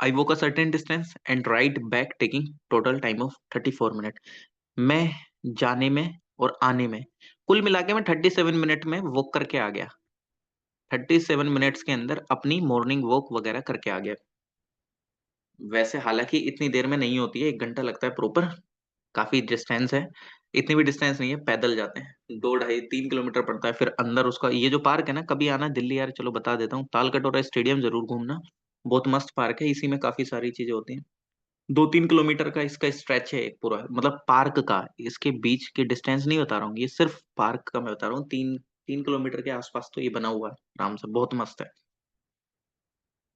I walk a certain distance and ride back taking total time of 34 minute. मैं जाने में और आने में कुल मिला के मैं 37 मिनट में वॉक करके आ गया। 37 मिनट्स के अंदर अपनी मॉर्निंग वॉक वगैरह करके आ गया। वैसे हालांकि इतनी देर में नहीं होती है, 1 घंटा लगता है प्रॉपर। काफी डिस्टेंस है। इतनी भी डिस्टेंस नहीं है, पैदल जाते हैं, 2-2.5-3 किलोमीटर पड़ता है। फिर अंदर उसका ये जो पार्क है ना, कभी आना दिल्ली यार, चलो बता देता हूँ, ताल कटोरा स्टेडियम जरूर घूमना। बहुत मस्त पार्क है, इसी में काफी सारी चीजें होती हैं। 2-3 किलोमीटर का इसका स्ट्रेच है एक पूरा, मतलब पार्क का। इसके बीच के डिस्टेंस नहीं बता रहा हूँ, ये सिर्फ पार्क का मैं बता रहा हूँ। 3-3 किलोमीटर के आसपास तो ये बना हुआ है आराम से, बहुत मस्त है।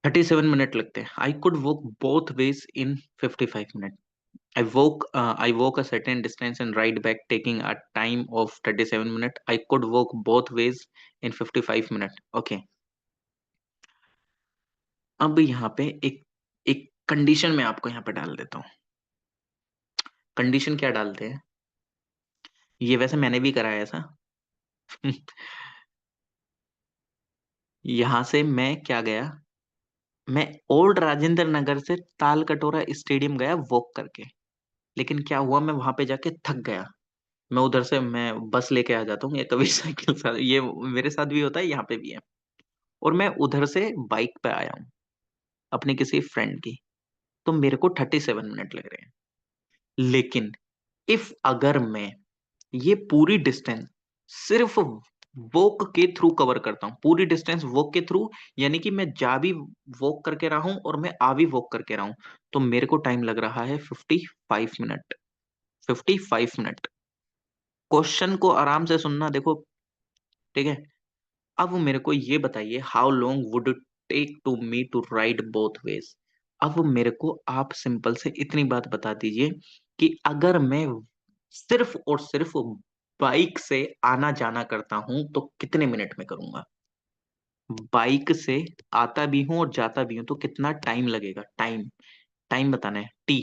37 मिनट लगते हैं। I could walk both ways in 55 minute. I walk a certain distance and ride back taking a time of 37 minutes. I could walk both ways in 55 minutes. Okay. अब यहाँ पे एक एक कंडीशन मैं आपको यहाँ पे डाल देता हूँ। कंडीशन क्या डालते हैं, ये वैसे मैंने भी करा है ऐसा। यहाँ से मैं क्या गया, मैं ओल्ड राजेंद्र नगर से ताल कटोरा स्टेडियम गया वॉक करके। लेकिन क्या हुआ, मैं वहां पे जाके थक गया। मैं उधर से मैं बस लेके आ जाता हूँ या कभी साइकिल से, ये मेरे साथ भी होता है, यहाँ पे भी है। और मैं उधर से बाइक पे आया हूँ अपने किसी फ्रेंड की, तो मेरे को 37 मिनट लग रहे हैं। लेकिन इफ अगर मैं ये पूरी डिस्टेंस सिर्फ वॉक के थ्रू कवर करता हूँ, पूरी डिस्टेंस वॉक के थ्रू, यानी कि मैं जा भी वॉक करके रहा हूं और मैं आ भी वॉक करके रहा हूं, तो मेरे को टाइम लग रहा है 55 मिनट। 55 मिनट। क्वेश्चन को आराम से सुनना, देखो। ठीक है। अब मेरे को ये बताइए, how long would it take to me to ride both ways. अब मेरे को आप सिंपल से इतनी बात बता दीजिए कि अगर मैं सिर्फ और सिर्फ बाइक से आना जाना करता हूं तो कितने मिनट में करूंगा। बाइक से आता भी हूं और जाता भी हूं तो कितना टाइम लगेगा, टाइम। टाइम बताना है, टी।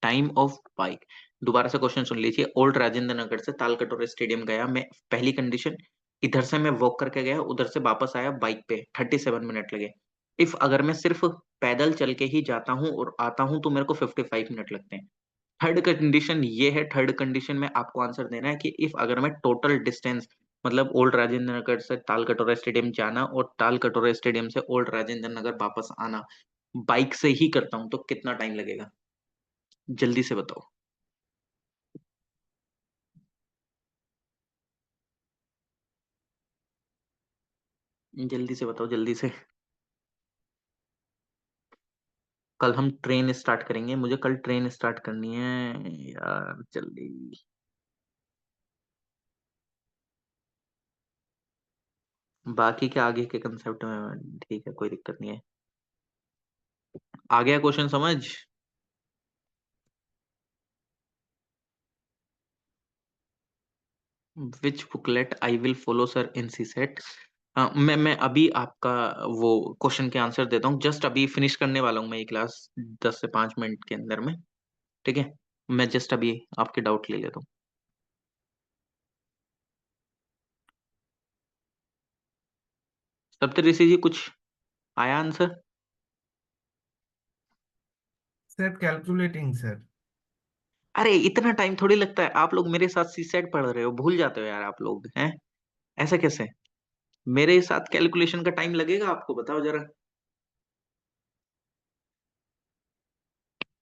Time of bike. दोबारा से क्वेश्चन सुन लीजिए। ओल्ड राजेंद्र नगर से तालकटोरा स्टेडियम गया मैं, पहली कंडीशन। इधर से मैं वॉक करके गया, उधर से वापस आया बाइक पे, 37 मिनट लगे। इफ अगर मैं सिर्फ पैदल चल के ही जाता हूँ और आता हूँ तो मेरे को 55 मिनट लगते हैं। थर्ड कंडीशन ये है, थर्ड कंडीशन में आपको आंसर देना है कि इफ अगर मैं टोटल डिस्टेंस मतलब ओल्ड राजेंद्र नगर से ताल कटोरा स्टेडियम जाना और ताल कटोरा स्टेडियम से ओल्ड राजेंद्र नगर वापस आना बाइक से ही करता हूँ तो कितना टाइम लगेगा? जल्दी से बताओ। जल्दी से बताओ, जल्दी से। कल हम ट्रेन स्टार्ट करेंगे, मुझे कल ट्रेन स्टार्ट करनी है यार, जल्दी। बाकी के आगे के कंसेप्ट में ठीक है, कोई दिक्कत नहीं है। आ गया क्वेश्चन समझ? Which booklet I will follow sir in C set. मैं अभी आपका वो क्वेश्चन के आंसर देता हूँ, जस्ट अभी फिनिश करने वाला हूँ मैं ये क्लास, 10 से 5 मिनट के अंदर में। ठीक है, मैं जस्ट अभी आपके डाउट ले लेता हूँ। सप्तऋषि जी कुछ आया आंसर? Sir calculating sir. अरे इतना टाइम थोड़ी लगता है, आप लोग मेरे साथ सी सेट पढ़ रहे हो, भूल जाते हो यार आप लोग हैं। ऐसा कैसे? मेरे साथ कैलकुलेशन का टाइम लगेगा आपको, बताओ जरा।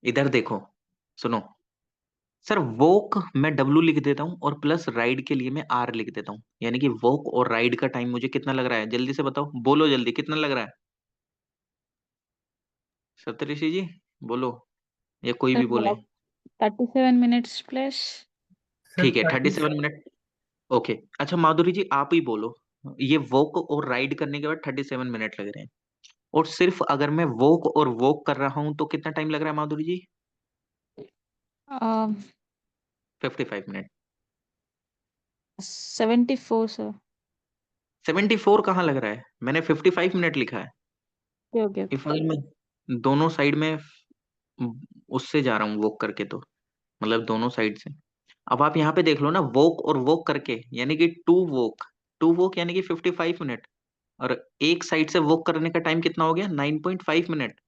इधर देखो, सुनो। सर वॉक मैं डब्लू लिख देता हूँ और प्लस राइड के लिए मैं आर लिख देता हूँ, यानी कि वॉक और राइड का टाइम मुझे कितना लग रहा है? जल्दी से बताओ, बोलो जल्दी, कितना लग रहा है? सप्तऋषि जी बोलो, या कोई सर भी बोले। Walk 37 minutes plus. सर ठीक है, 37 मिनट। ओके, अच्छा माधुरी जी आप ही बोलो। ये वॉक और राइड करने के बाद 37 मिनट लग रहे हैं, और सिर्फ अगर मैं वॉक और वॉक कर रहा हूं तो कितना टाइम लग रहा है माधुरी जी? 55 मिनट। 74 सर। 74 कहाँ लग रहा है? मैंने 55 मिनट लिखा है। Okay okay okay. इफ अगर मैं दोनों साइड में उससे जा रहा हूँ वॉक करके, तो मतलब दोनों साइड से। अब आप यहाँ पे देख लो ना, वॉक और वॉक करके यानी कि टू वॉक यानी कि 55 मिनट, और एक साइड से वॉक करने का टाइम कितना हो गया? 9.5 मिनट।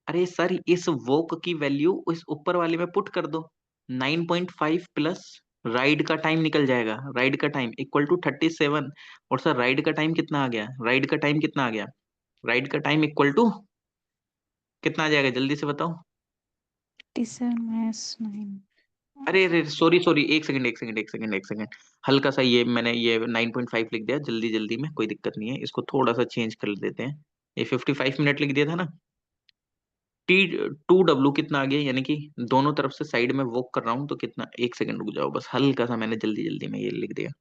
अरे सर इस वॉक की वैल्यू इस ऊपर वाले में पुट कर दो, 9.5 प्लस राइड का टाइम निकल जाएगा, राइड का टाइम इक्वल टू 37। और सर राइड का टाइम कितना आ गया? राइड का टाइम कितना आ गया? राइड का टाइम इक्वल टू कितना आ जाएगा? जल्दी से बताओ। 37 - 9। अरे अरे सॉरी सॉरी, एक सेकंड एक सेकंड एक सेकंड एक सेकंड। हल्का सा ये मैंने ये 9.5 लिख दिया जल्दी जल्दी में, कोई दिक्कत नहीं है, इसको थोड़ा सा चेंज कर देते हैं। ये 55 मिनट लिख दिया था ना। टी 2W कितना आ गया, यानी कि दोनों तरफ से साइड में वॉक कर रहा हूँ तो कितना? एक सेकंड रुक जाओ बस, हल्का सा मैंने जल्दी जल्दी में ये लिख दिया।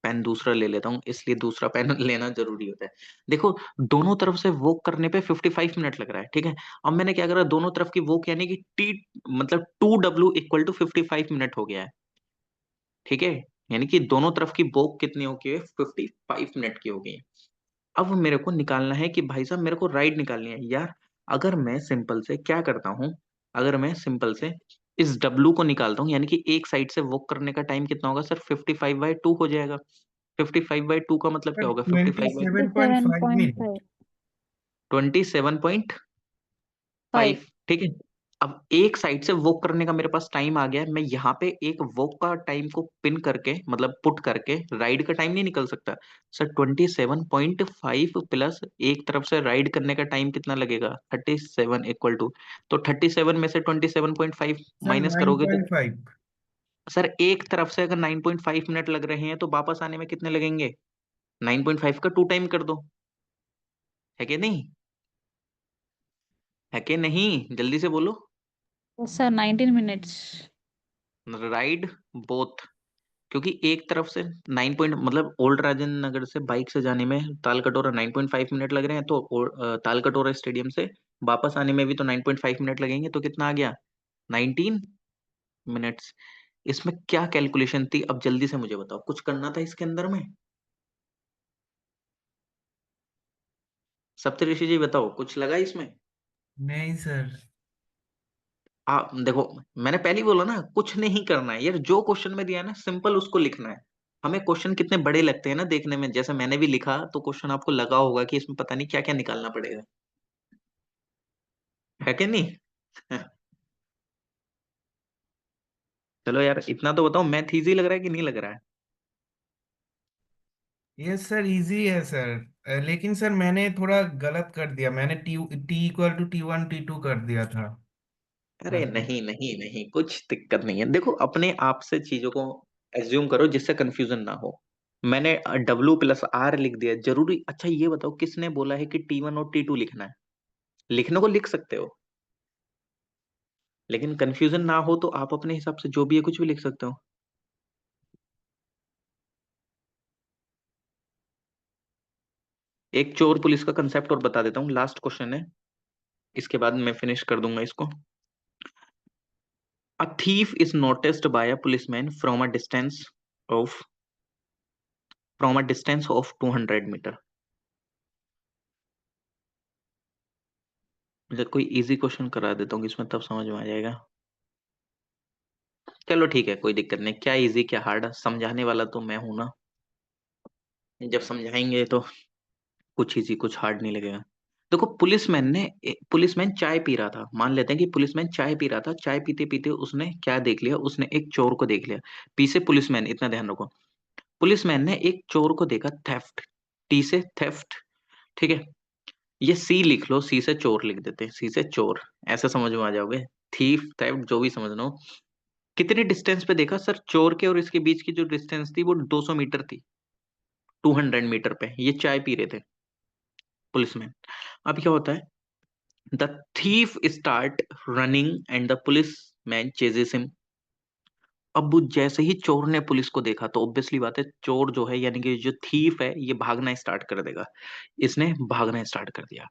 पेन दूसरा ले लेता हूँ, इसलिए दूसरा पेन लेना जरूरी होता है। देखो, दोनों तरफ से वॉक करने पे 55 मिनट लग रहा है, ठीक है। अब मैंने क्या करा, दोनों तरफ की वॉक यानी कि टी मतलब 2W इक्वल टू 55 मिनट हो गया है, ठीक है। यानी कि दोनों तरफ की वॉक कितनी हो गई है? 55 मिनट की हो गई है। अब मेरे को निकालना है कि भाई साहब मेरे को राइड निकालनी है यार। अगर मैं सिंपल से क्या करता हूँ, अगर मैं सिंपल से इस डब्लू को निकालता हूँ, यानी कि एक साइड से वॉक करने का टाइम कितना होगा सर? 55/2 हो जाएगा। 55/2 का मतलब क्या सर होगा? Twenty 55 by seven point seven five point minute five 27.5, five ठीक है। अब एक साइड से वॉक करने का मेरे पास टाइम आ गया है, मैं यहाँ पे एक वॉक का टाइम को पिन करके मतलब पुट करके राइड का टाइम नहीं निकल सकता। सर 27.5 प्लस एक तरफ से राइड करने का टाइम कितना लगेगा? 37 इक्वल टू, तो 37 में से 27.5 सर माइनस नाइन करोगे तो पॉइंट फाइव सर एक तरफ से अगर 9.5 मिनट लग रहे हैं तो वापस आने में कितने लगेंगे? 9.5 का 2 टाइम कर दो, है कि नहीं? है कि नहीं? जल्दी से बोलो। Sir 19 minutes। राइड बोथ, क्योंकि एक तरफ से 9 पॉइंट मतलब ओल्ड राजेंद्र नगर से बाइक से जाने में तालकटोरा 9.5 मिनट लग रहे हैं, तो तालकटोरा स्टेडियम से वापस आने में भी तो 9.5 मिनट लगेंगे, तो कितना आ गया? 19 मिनट्स। इसमें क्या कैलकुलेशन थी? अब जल्दी से मुझे बताओ, कुछ करना था इसके अंदर में? सप्तऋषि जी बताओ, कुछ लगा इसमें? नहीं सर। देखो, मैंने पहले ही बोला ना, कुछ नहीं करना है यार, जो क्वेश्चन में दिया है ना सिंपल उसको लिखना है। हमें क्वेश्चन कितने बड़े लगते हैं ना देखने में, जैसे मैंने भी लिखा तो क्वेश्चन आपको लगा होगा कि इसमें पता नहीं क्या क्या निकालना पड़ेगा, है कि नहीं? चलो यार, इतना तो बताओ, मैथ इजी लग रहा है कि नहीं लग रहा है? ये सर इजी है सर। लेकिन सर मैंने थोड़ा गलत कर दिया, मैंने T T equal to T1 T2 कर दिया था। अरे मतलब नहीं नहीं नहीं, कुछ दिक्कत नहीं है। देखो अपने आप से चीजों को एज्यूम करो जिससे कंफ्यूजन ना हो। मैंने W+R लिख दिया जरूरी। अच्छा ये बताओ किसने बोला है कि T1 और T2 लिखना है? लिखने को लिख सकते हो, लेकिन कंफ्यूजन ना हो तो आप अपने हिसाब से जो भी है कुछ भी लिख सकते हो। एक चोर पुलिस का कंसेप्ट और बता देता हूँ, लास्ट क्वेश्चन है, इसके बाद मैं फिनिश कर दूंगा इसको। A thief is noticed by a policeman of from a distance of 200 metre. मतलब कोई इजी क्वेश्चन करा देता हूँ इसमें, तब समझ में आ जाएगा। चलो ठीक है, कोई दिक्कत नहीं। क्या इजी क्या हार्ड, समझाने वाला तो मैं हूं ना। जब समझाएंगे तो कुछ इजी कुछ हार्ड नहीं लगेगा। देखो पुलिसमैन चाय पी रहा था, मान लेते हैं कि पुलिसमैन चाय पी रहा था। चाय पीते पीते उसने क्या देख लिया, उसने एक चोर को देख लिया। पी से पुलिसमैन, इतना ध्यान रखो। पुलिसमैन ने एक चोर को देखा, थेफ्ट। टी से थेफ्ट, ठीक है। ये सी लिख लो, सी से चोर लिख देते हैं, सी से चोर। ऐसे समझ में आ जाओगे। थीफ थेफ्ट जो भी समझना हो। कितने डिस्टेंस पे देखा सर? चोर के और इसके बीच की जो डिस्टेंस थी वो 200 मीटर थी। 200 मीटर पे ये चाय पी रहे थे पुलिसमैन। अब क्या होता है, the thief start running and the police man ceases him. अब वो जैसे ही चोर ने पुलिस को देखा तो ऑब्वियसली बात है, चोर जो है यानी कि जो थीफ है ये भागना स्टार्ट कर देगा। इसने भागना स्टार्ट कर दिया।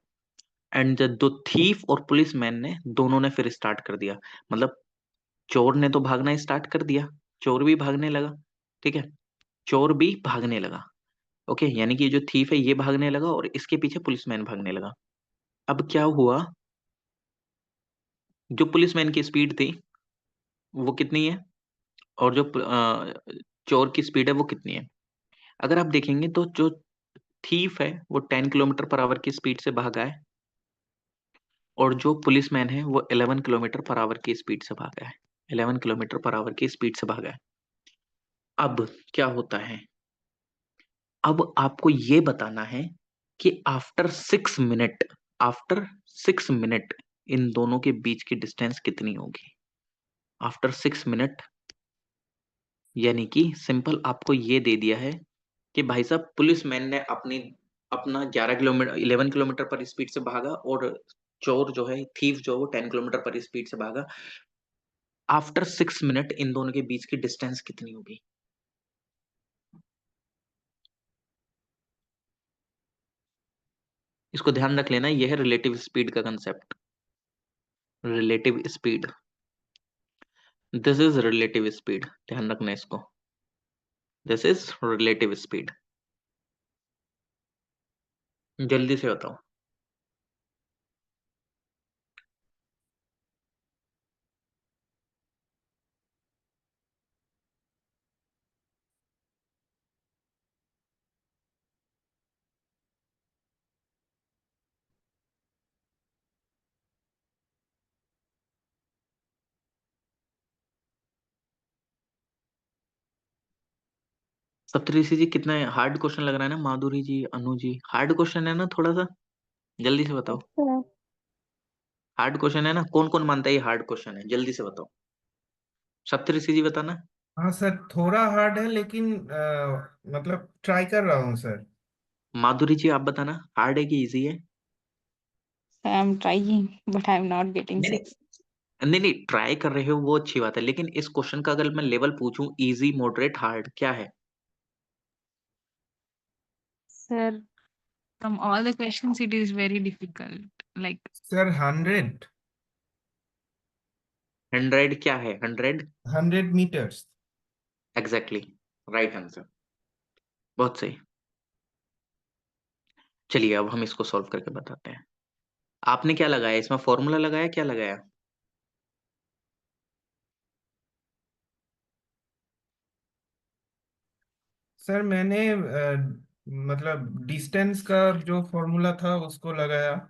एंड दो थीफ और पुलिस मैन ने दोनों ने फिर स्टार्ट कर दिया। मतलब चोर ने तो भागना स्टार्ट कर दिया, चोर भी भागने लगा, ठीक है। चोर भी भागने लगा, ओके। यानी कि जो थीफ है ये भागने लगा और इसके पीछे पुलिसमैन भागने लगा। अब क्या हुआ, जो पुलिसमैन की स्पीड थी वो कितनी है, और जो चोर की स्पीड है वो कितनी है? अगर आप देखेंगे तो जो थीफ है वो 10 किलोमीटर पर आवर की स्पीड से भागा है, और जो पुलिसमैन है वो 11 किलोमीटर पर आवर की स्पीड से भागा है। 11 किलोमीटर पर आवर की स्पीड से भागा है। अब क्या होता है, अब आपको ये बताना है कि आफ्टर 6 मिनट इन दोनों के बीच की डिस्टेंस कितनी होगी। आफ्टर 6 मिनट, यानी कि सिंपल आपको ये दे दिया है कि भाई साहब पुलिसमैन ने अपना 11 किलोमीटर 11 किलोमीटर पर स्पीड से भागा, और चोर जो है थीफ जो है वो 10 किलोमीटर पर स्पीड से भागा। आफ्टर 6 मिनट इन दोनों के बीच की डिस्टेंस कितनी होगी? इसको ध्यान रख लेना, यह है रिलेटिव स्पीड का concept. Relative speed, this is relative speed, ध्यान रखना इसको। This is relative speed. जल्दी से बताओ। सप्तऋषि जी कितना हार्ड क्वेश्चन लग रहा है ना? माधुरी जी, अनु जी, हार्ड क्वेश्चन है ना थोड़ा सा? जल्दी से बताओ। अच्छा। हार्ड क्वेश्चन है ना? कौन कौन मानता है ये हार्ड क्वेश्चन है? जल्दी से बताओ। सप्तऋषि जी बताना। हाँ सर, थोड़ा हार्ड है लेकिन मतलब ट्राई कर रहा हूँ सर। माधुरी जी आप बताना, हार्ड है कि इजी है? I am trying but I am not getting नहीं 6। नहीं नहीं नहीं, ट्राई कर रहे हो वो अच्छी बात है, लेकिन इस क्वेश्चन का अगर मैं लेवल पूछूं, इजी मॉडरेट हार्ड क्या है? Sir, from all the questions it is very difficult, like sir 100। 100 क्या है? 100 100 मीटर्स। Exactly, right answer. बहुत सही। चलिए अब हम इसको सॉल्व करके बताते हैं। आपने क्या लगाया इसमें, फॉर्मूला लगाया, क्या लगाया? सर मैंने मतलब डिस्टेंस का जो फॉर्मूला था उसको लगाया।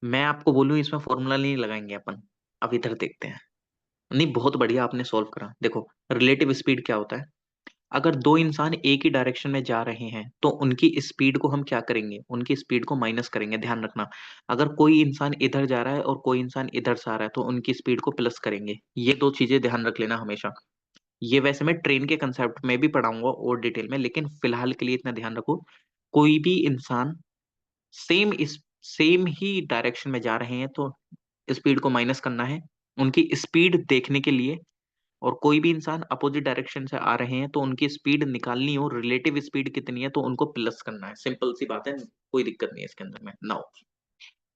मैं आपको बोलूं इसमें फॉर्मूला नहीं लगाएंगे अपन, अब इधर देखते हैं। नहीं बहुत बढ़िया आपने सॉल्व करा। देखो रिलेटिव स्पीड क्या होता है, अगर दो इंसान एक ही डायरेक्शन में जा रहे हैं तो उनकी स्पीड को हम क्या करेंगे, उनकी स्पीड को माइनस करेंगे, ध्यान रखना। अगर कोई इंसान इधर जा रहा है और कोई इंसान इधर से आ रहा है तो उनकी स्पीड को प्लस करेंगे। ये दो चीजें ध्यान रख लेना हमेशा। ये वैसे मैं ट्रेन के कंसेप्ट में भी पढ़ाऊंगा और डिटेल में, लेकिन फिलहाल के लिए इतना ध्यान रखो, कोई भी इंसान सेम ही डायरेक्शन में जा रहे हैं तो स्पीड को माइनस करना है उनकी स्पीड देखने के लिए। और कोई भी इंसान अपोजिट डायरेक्शन से आ रहे हैं तो उनकी स्पीड निकालनी हो, रिलेटिव स्पीड कितनी है तो उनको प्लस करना है। सिंपल सी बात है, कोई दिक्कत नहीं है इसके अंदर में। नाउ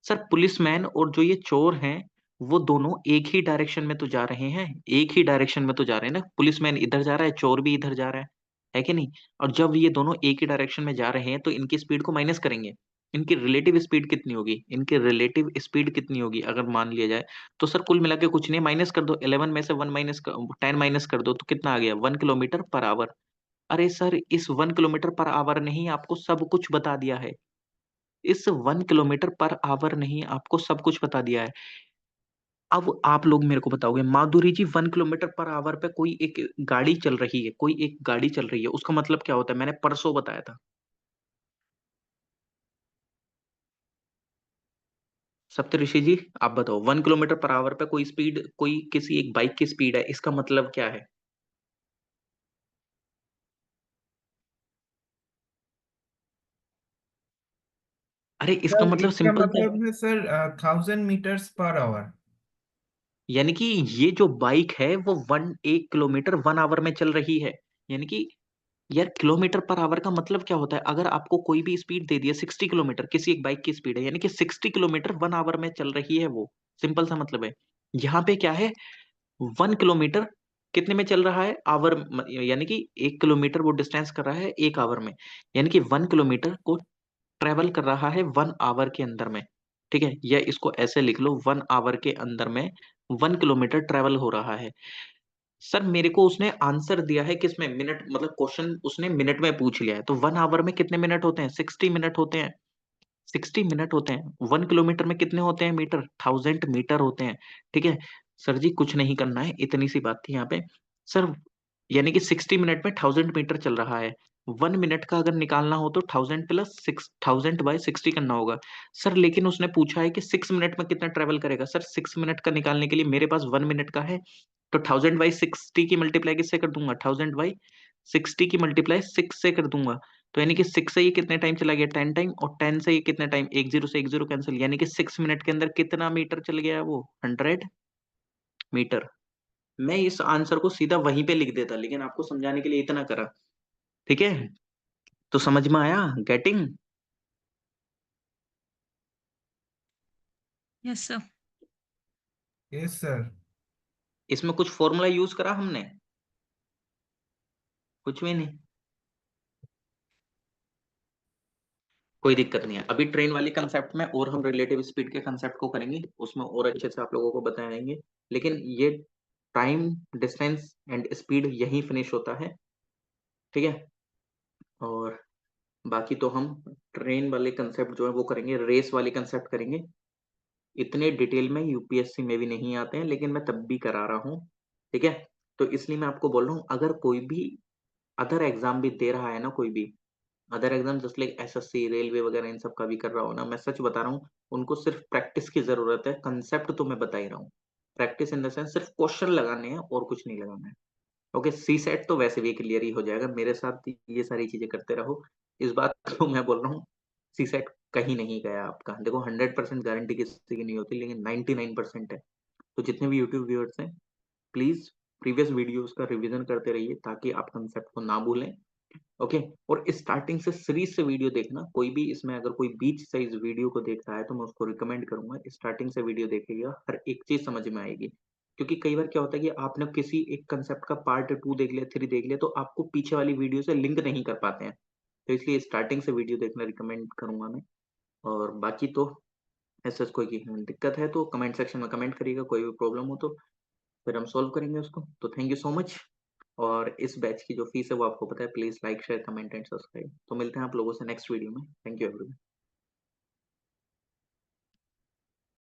सर, पुलिसमैन और जो ये चोर हैं वो दोनों एक ही डायरेक्शन में तो जा रहे हैं, एक ही डायरेक्शन में तो जा रहे हैं ना। पुलिसमैन इधर जा रहा है, चोर भी इधर जा रहा है कि नहीं? और जब ये दोनों एक ही डायरेक्शन में जा रहे हैं तो इनकी स्पीड को माइनस करेंगे। इनकी रिलेटिव स्पीड कितनी होगी, इनकी रिलेटिव स्पीड कितनी होगी अगर मान लिया जाए तो सर कुल मिला के कुछ नहीं, माइनस कर दो 11 में से 1 माइनस 10 माइनस कर दो तो कितना आ गया, 1 किलोमीटर पर आवर। अरे सर, इस 1 किलोमीटर पर आवर ने ही आपको सब कुछ बता दिया है। इस 1 किलोमीटर पर आवर नहीं आपको सब कुछ बता दिया है। अब आप लोग मेरे को बताओगे माधुरी जी, 1 किलोमीटर पर आवर पे कोई एक गाड़ी चल रही है, कोई एक गाड़ी चल रही है, उसका मतलब क्या होता है? मैंने परसों बताया था। सप्तऋषि जी, आप बताओ, 1 किलोमीटर पर आवर पे कोई स्पीड, कोई किसी एक बाइक की स्पीड है, इसका मतलब क्या है? अरे इसका सर मतलब इसका सिंपल सा है। मतलब है सर 1000 मीटर्स पर आवर। यानी कि ये जो बाइक है वो 1 किलोमीटर 1 आवर में चल रही है। यानी कि यार, किलोमीटर पर आवर का मतलब क्या होता है? अगर आपको कोई भी स्पीड दे दिया 60 किलोमीटर, किसी एक बाइक की स्पीड है, यानी कि 60 किलोमीटर 1 आवर में चल रही है वो। सिंपल सा मतलब है। यहाँ पे क्या है, 1 किलोमीटर कितने में चल रहा है, आवर, यानी कि 1 किलोमीटर वो डिस्टेंस कर रहा है 1 आवर में। यानी कि 1 किलोमीटर को ट्रेवल कर रहा है 1 आवर के अंदर में। ठीक है, या इसको ऐसे लिख लो, 1 आवर के अंदर में 1 किलोमीटर ट्रेवल हो रहा है। सर मेरे को उसने आंसर दिया है किसमें, मिनट, मतलब क्वेश्चन उसने मिनट में पूछ लिया है, तो 1 आवर में कितने मिनट होते हैं, 60 मिनट होते हैं। 60 मिनट होते हैं। 1 किलोमीटर में कितने होते हैं मीटर, 1000 मीटर होते हैं। ठीक है सर जी, कुछ नहीं करना है, इतनी सी बात थी यहाँ पे। सर यानी कि 60 मिनट में 1000 मीटर चल रहा है। 1 मिनट का अगर निकालना हो तो 1000 + 6 1000/60 करना होगा। सर लेकिन उसने पूछा है कि 6 मिनट में कितना ट्रेवल करेगा। सर 6 मिनट का निकालने के लिए मेरे पास 1 मिनट का है, तो 1000/60 की मल्टीप्लाई किससे कर दूंगा, 1000/60 की मल्टीप्लाई 6 से कर दूंगा। तो यानी कि 6 से ये कितने टाइम चला गया, 10 टाइम, और 10 से ये कितने टाइम, एक जीरो से एक जीरो कैंसिल, यानी कि 6 मिनट के अंदर कितना मीटर चल गया वो, 100 मीटर। मैं इस आंसर को सीधा वहीं पे लिख देता, लेकिन आपको समझाने के लिए इतना करा। ठीक है, तो समझ में आया, getting? Yes, sir. Yes sir. इसमें कुछ फॉर्मूला यूज करा हमने? कुछ भी नहीं। कोई दिक्कत नहीं है, अभी ट्रेन वाली कंसेप्ट में और हम रिलेटिव स्पीड के कंसेप्ट को करेंगे, उसमें और अच्छे से आप लोगों को बताएंगे। लेकिन ये टाइम, डिस्टेंस एंड स्पीड यही फिनिश होता है। ठीक है, और बाकी तो हम ट्रेन वाले कंसेप्ट जो है वो करेंगे, रेस वाले कंसेप्ट करेंगे। इतने डिटेल में यूपीएससी में भी नहीं आते हैं, लेकिन मैं तब भी करा रहा हूँ। ठीक है, तो इसलिए मैं आपको बोल रहा हूँ, अगर कोई भी अदर एग्जाम भी दे रहा है ना, कोई भी other exam just like SSC, railway वगैरह, इन सब का भी कर रहा हो ना, मैं सच बता रहा हूँ, उनको सिर्फ प्रैक्टिस की जरूरत है। कंसेप्ट तो मैं बता ही रहा हूँ, प्रैक्टिस इन द सेंस सिर्फ क्वेश्चन लगाने हैं और कुछ नहीं लगाना है। ओके, सी सेट तो वैसे भी क्लियर ही हो जाएगा, मेरे साथ ये सारी चीजें करते रहो। इस बात को मैं बोल रहा हूँ, सी सेट कहीं नहीं गया आपका। देखो 100% गारंटी किसी की नहीं होती, लेकिन 99% है। तो जितने भी यूट्यूब व्यूअर्स हैं, प्लीज प्रीवियस वीडियोस का रिवीजन करते रहिए ताकि आप कंसेप्ट को ना भूलें। ओके, और स्टार्टिंग से सीरीज से वीडियो देखना, कोई भी इसमें अगर कोई बीच साइज वीडियो को देख रहा है तो मैं उसको रिकमेंड करूंगा स्टार्टिंग से वीडियो देखेगा, हर एक चीज समझ में आएगी। क्योंकि कई बार क्या होता है कि आपने किसी एक कंसेप्ट का पार्ट 2 देख लिया, 3 देख लिया, तो आपको पीछे वाली वीडियो से लिंक नहीं कर पाते हैं। तो इसलिए स्टार्टिंग से वीडियो देखना रिकमेंड करूंगा मैं। और बाकी तो ऐसा कोई दिक्कत है तो कमेंट सेक्शन में कमेंट करिएगा, कोई भी प्रॉब्लम हो तो फिर हम सॉल्व करेंगे उसको। तो थैंक यू सो मच। और इस बैच की जो फीस है वो आपको पता है, please like share comment and subscribe. तो मिलते हैं आप लोगों से नेक्स्ट वीडियो में। Thank you everyone.